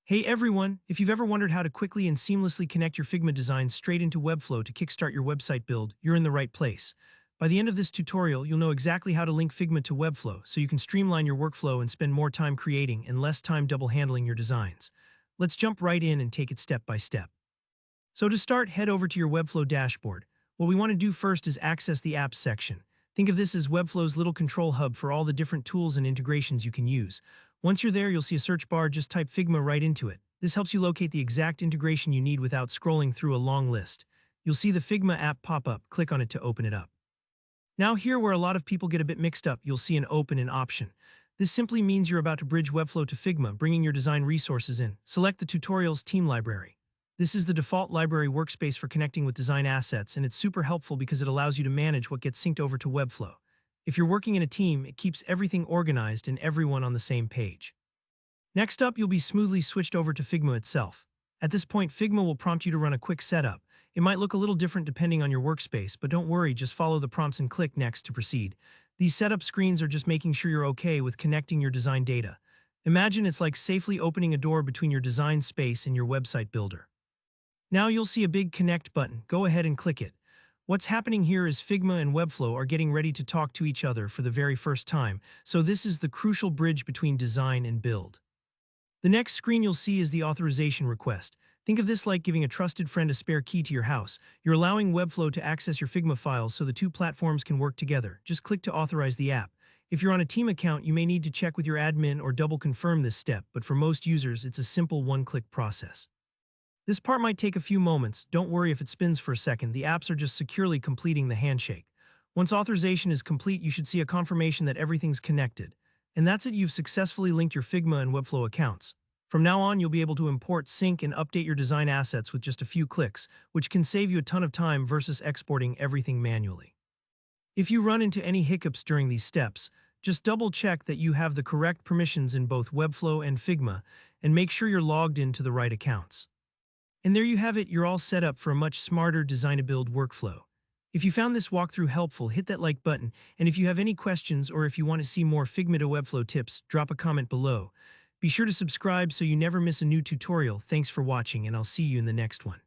Hey everyone, if you've ever wondered how to quickly and seamlessly connect your Figma designs straight into Webflow to kickstart your website build, you're in the right place. By the end of this tutorial, you'll know exactly how to link Figma to Webflow so you can streamline your workflow and spend more time creating and less time double handling your designs. Let's jump right in and take it step by step. So to start, head over to your Webflow dashboard. What we want to do first is access the Apps section. Think of this as Webflow's little control hub for all the different tools and integrations you can use. Once you're there, you'll see a search bar, just type Figma right into it. This helps you locate the exact integration you need without scrolling through a long list. You'll see the Figma app pop up, click on it to open it up. Now here where a lot of people get a bit mixed up, you'll see an open in option. This simply means you're about to bridge Webflow to Figma, bringing your design resources in. Select the Tutorials Team Library. This is the default library workspace for connecting with design assets, and it's super helpful because it allows you to manage what gets synced over to Webflow. If you're working in a team, it keeps everything organized and everyone on the same page. Next up, you'll be smoothly switched over to Figma itself. At this point, Figma will prompt you to run a quick setup. It might look a little different depending on your workspace, but don't worry, just follow the prompts and click Next to proceed. These setup screens are just making sure you're okay with connecting your design data. Imagine it's like safely opening a door between your design space and your website builder. Now you'll see a big Connect button. Go ahead and click it. What's happening here is Figma and Webflow are getting ready to talk to each other for the very first time, so this is the crucial bridge between design and build. The next screen you'll see is the authorization request. Think of this like giving a trusted friend a spare key to your house. You're allowing Webflow to access your Figma files so the two platforms can work together. Just click to authorize the app. If you're on a team account, you may need to check with your admin or double confirm this step, but for most users, it's a simple one-click process. This part might take a few moments. Don't worry if it spins for a second. The apps are just securely completing the handshake. Once authorization is complete, you should see a confirmation that everything's connected. And that's it, you've successfully linked your Figma and Webflow accounts. From now on, you'll be able to import, sync, and update your design assets with just a few clicks, which can save you a ton of time versus exporting everything manually. If you run into any hiccups during these steps, just double-check that you have the correct permissions in both Webflow and Figma, and make sure you're logged into the right accounts. And there you have it, you're all set up for a much smarter design-to-build workflow. If you found this walkthrough helpful, hit that like button, and if you have any questions or if you want to see more Figma to Webflow tips, drop a comment below. Be sure to subscribe so you never miss a new tutorial. Thanks for watching, and I'll see you in the next one.